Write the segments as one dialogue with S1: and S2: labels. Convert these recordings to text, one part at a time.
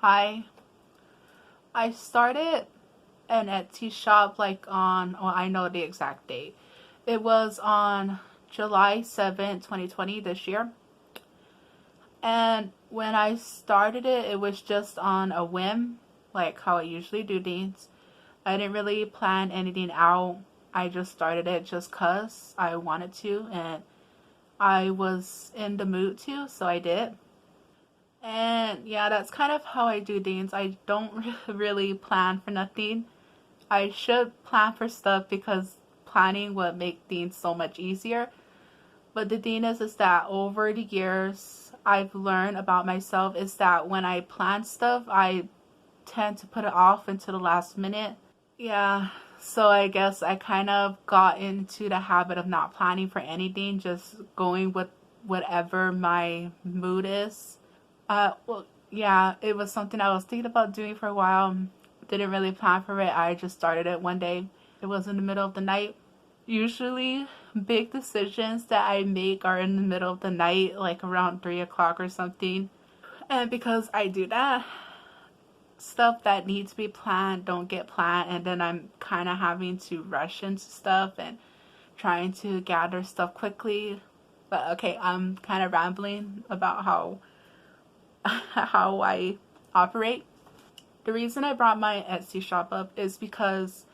S1: Hi. I started an Etsy shop I know the exact date. It was on July 7th, 2020 this year. And when I started it, it was just on a whim, like how I usually do things. I didn't really plan anything out. I just started it just 'cause I wanted to and I was in the mood to, so I did. And yeah, that's kind of how I do things. I don't really plan for nothing. I should plan for stuff because planning would make things so much easier. But the thing is that over the years, I've learned about myself is that when I plan stuff, I tend to put it off until the last minute. Yeah, so I guess I kind of got into the habit of not planning for anything, just going with whatever my mood is. Yeah, it was something I was thinking about doing for a while. Didn't really plan for it. I just started it one day. It was in the middle of the night. Usually, big decisions that I make are in the middle of the night, like around 3 o'clock or something. And because I do that, stuff that needs to be planned don't get planned, and then I'm kind of having to rush into stuff and trying to gather stuff quickly. But okay, I'm kind of rambling about how I operate. The reason I brought my Etsy shop up is because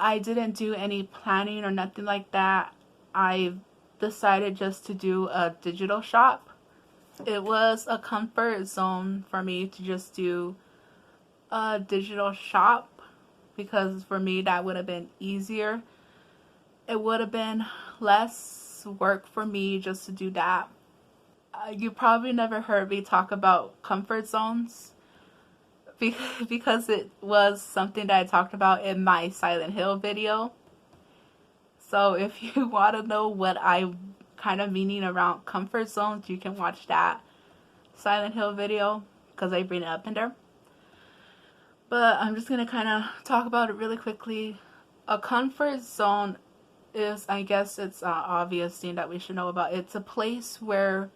S1: I didn't do any planning or nothing like that. I decided just to do a digital shop. It was a comfort zone for me to just do a digital shop because for me that would have been easier. It would have been less work for me just to do that. You probably never heard me talk about comfort zones because it was something that I talked about in my Silent Hill video. So if you want to know what I kind of meaning around comfort zones, you can watch that Silent Hill video because I bring it up in there. But I'm just going to kind of talk about it really quickly. A comfort zone is, I guess it's an obvious thing that we should know about. It's a place where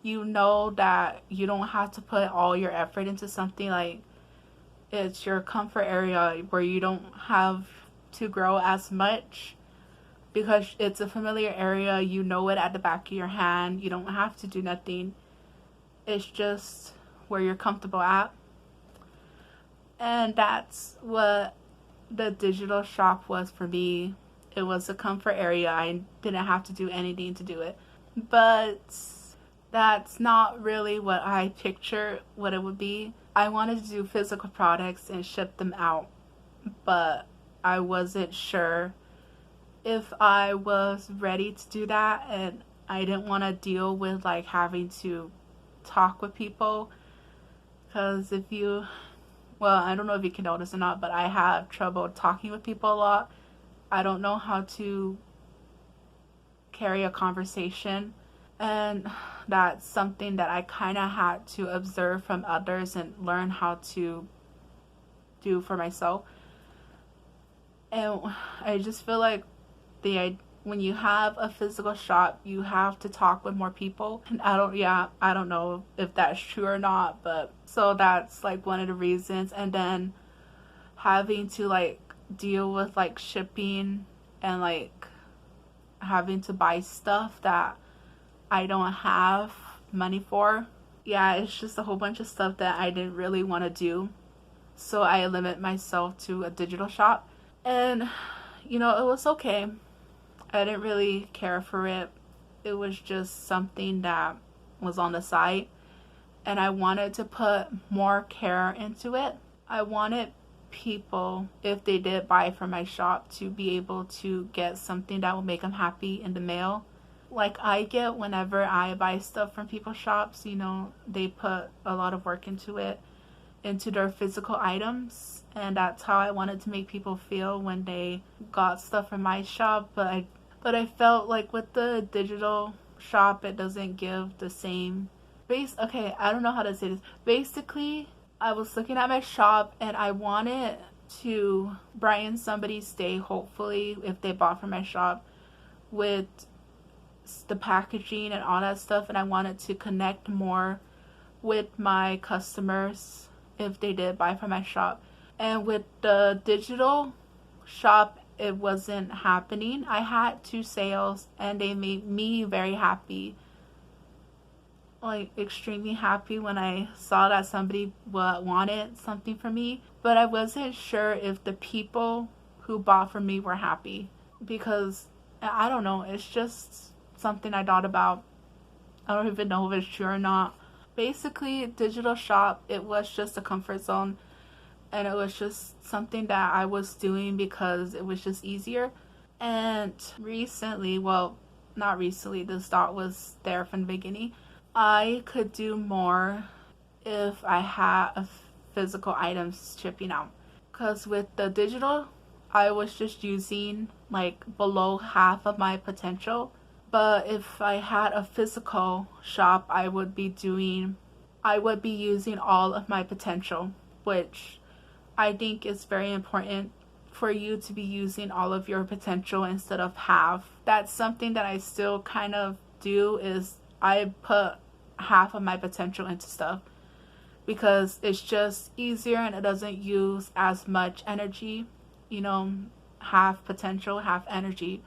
S1: you know that you don't have to put all your effort into something. Like it's your comfort area where you don't have to grow as much because it's a familiar area. You know it at the back of your hand. You don't have to do nothing. It's just where you're comfortable at. And that's what the digital shop was for me. It was a comfort area. I didn't have to do anything to do it. But that's not really what I pictured what it would be. I wanted to do physical products and ship them out, but I wasn't sure if I was ready to do that, and I didn't want to deal with like having to talk with people because I don't know if you can notice or not, but I have trouble talking with people a lot. I don't know how to carry a conversation, and that's something that I kind of had to observe from others and learn how to do for myself. And I just feel like when you have a physical shop, you have to talk with more people. And I don't know if that's true or not, but so that's like one of the reasons. And then having to like deal with like shipping and like having to buy stuff that I don't have money for. Yeah, it's just a whole bunch of stuff that I didn't really want to do. So I limit myself to a digital shop. And, it was okay. I didn't really care for it. It was just something that was on the side. And I wanted to put more care into it. I wanted people, if they did buy from my shop, to be able to get something that will make them happy in the mail. Like I get whenever I buy stuff from people's shops, they put a lot of work into it, into their physical items, and that's how I wanted to make people feel when they got stuff from my shop. But I felt like with the digital shop, it doesn't give the same okay, I don't know how to say this. Basically, I was looking at my shop and I wanted to brighten somebody's day, hopefully, if they bought from my shop, with the packaging and all that stuff, and I wanted to connect more with my customers if they did buy from my shop. And with the digital shop, it wasn't happening. I had 2 sales and they made me very happy, like extremely happy, when I saw that somebody wanted something from me. But I wasn't sure if the people who bought from me were happy, because I don't know, it's just something I thought about. I don't even know if it's true or not. Basically, digital shop, it was just a comfort zone, and it was just something that I was doing because it was just easier. And recently, well, not recently, this thought was there from the beginning, I could do more if I had a physical items shipping out. Because with the digital, I was just using like below half of my potential. But if I had a physical shop, I would be using all of my potential, which I think is very important for you to be using all of your potential instead of half. That's something that I still kind of do, is I put half of my potential into stuff because it's just easier and it doesn't use as much energy, half potential, half energy.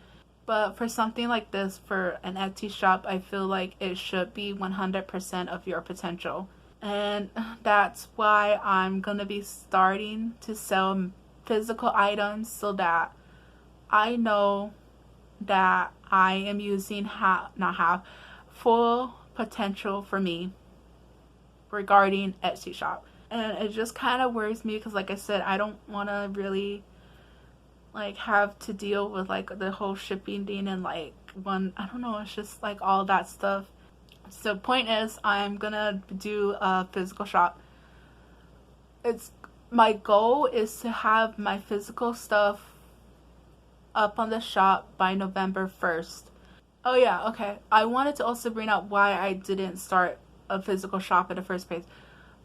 S1: But for something like this, for an Etsy shop, I feel like it should be 100% of your potential. And that's why I'm going to be starting to sell physical items, so that I know that I am using full potential for me regarding Etsy shop. And it just kind of worries me because, like I said, I don't want to really like have to deal with like the whole shipping thing and like I don't know, it's just like all that stuff. So point is, I'm gonna do a physical shop. My goal is to have my physical stuff up on the shop by November 1st. Oh yeah, okay. I wanted to also bring up why I didn't start a physical shop in the first place.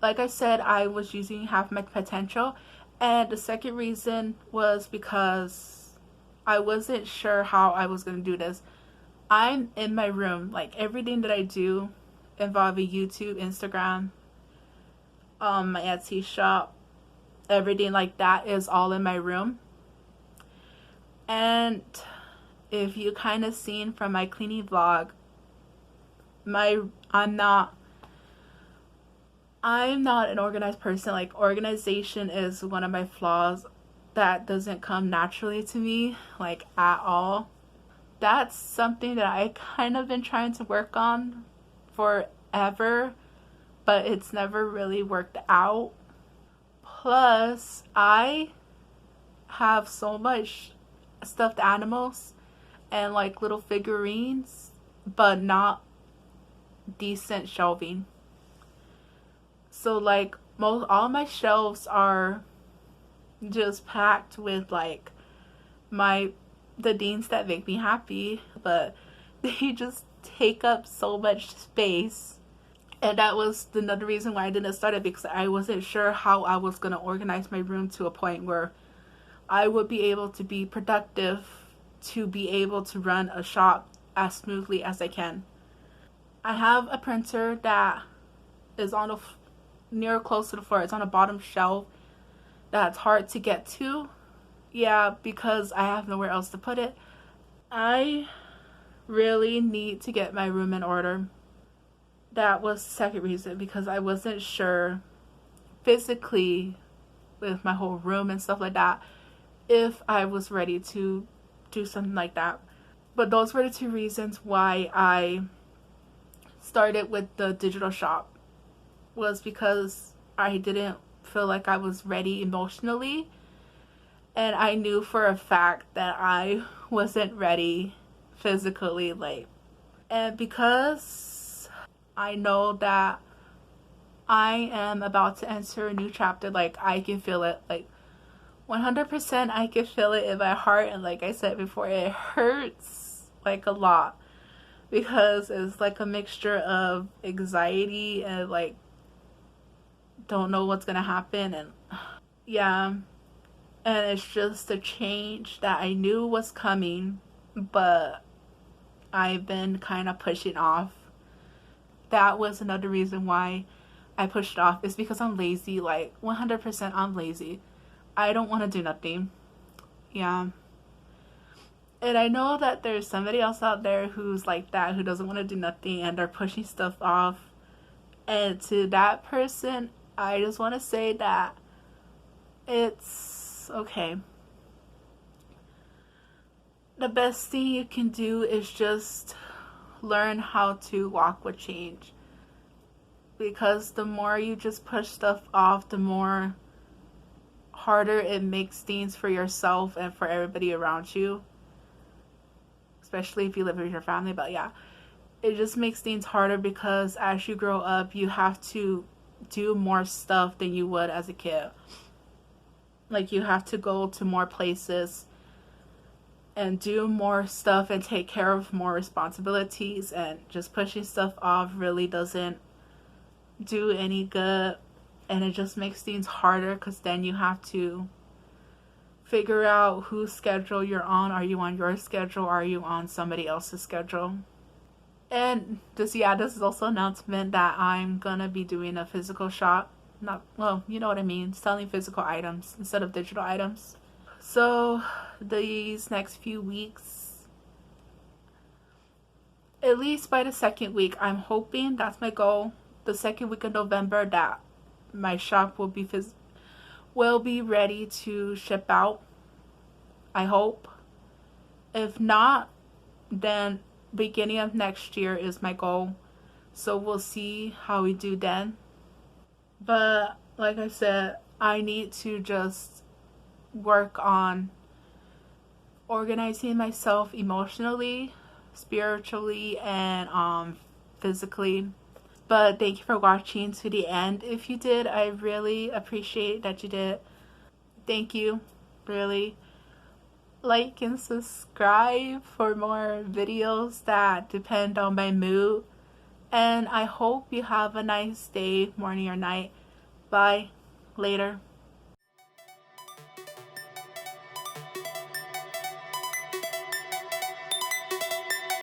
S1: Like I said, I was using half my potential, and the second reason was because I wasn't sure how I was going to do this. I'm in my room, like everything that I do involving YouTube, Instagram, my Etsy shop, everything like that is all in my room. And if you kind of seen from my cleaning vlog, I'm not an organized person. Like, organization is one of my flaws that doesn't come naturally to me, like at all. That's something that I kind of been trying to work on forever, but it's never really worked out. Plus, I have so much stuffed animals and like little figurines, but not decent shelving. So like all my shelves are just packed with like the things that make me happy, but they just take up so much space. And that was another reason why I didn't start it, because I wasn't sure how I was going to organize my room to a point where I would be able to be productive, to be able to run a shop as smoothly as I can. I have a printer that is on near close to the floor. It's on the bottom shelf. That's hard to get to. Yeah, because I have nowhere else to put it. I really need to get my room in order. That was the second reason, because I wasn't sure physically with my whole room and stuff like that if I was ready to do something like that. But those were the 2 reasons why I started with the digital shop, was because I didn't feel like I was ready emotionally, and I knew for a fact that I wasn't ready physically, like, and because I know that I am about to enter a new chapter, like, I can feel it, like 100% I can feel it in my heart. And like I said before, it hurts like a lot, because it's like a mixture of anxiety and like don't know what's gonna happen, and yeah, and it's just a change that I knew was coming, but I've been kind of pushing off. That was another reason why I pushed off is because I'm lazy. Like 100% I'm lazy. I don't want to do nothing. Yeah. And I know that there's somebody else out there who's like that, who doesn't want to do nothing and they're pushing stuff off. And to that person, I just want to say that it's okay. The best thing you can do is just learn how to walk with change. Because the more you just push stuff off, the more harder it makes things for yourself and for everybody around you. Especially if you live with your family. But yeah, it just makes things harder because as you grow up, you have to do more stuff than you would as a kid. Like you have to go to more places and do more stuff and take care of more responsibilities, and just pushing stuff off really doesn't do any good, and it just makes things harder because then you have to figure out whose schedule you're on. Are you on your schedule? Or are you on somebody else's schedule? And this is also an announcement that I'm gonna be doing a physical shop. Not, well, you know what I mean, selling physical items instead of digital items. So these next few weeks, at least by the second week, I'm hoping, that's my goal, the second week of November, that my shop will be ready to ship out. I hope. If not, then beginning of next year is my goal. So we'll see how we do then. But like I said, I need to just work on organizing myself emotionally, spiritually, and physically. But thank you for watching to the end. If you did, I really appreciate that you did. Thank you, really. Like and subscribe for more videos that depend on my mood. And I hope you have a nice day, morning or night. Bye. Later.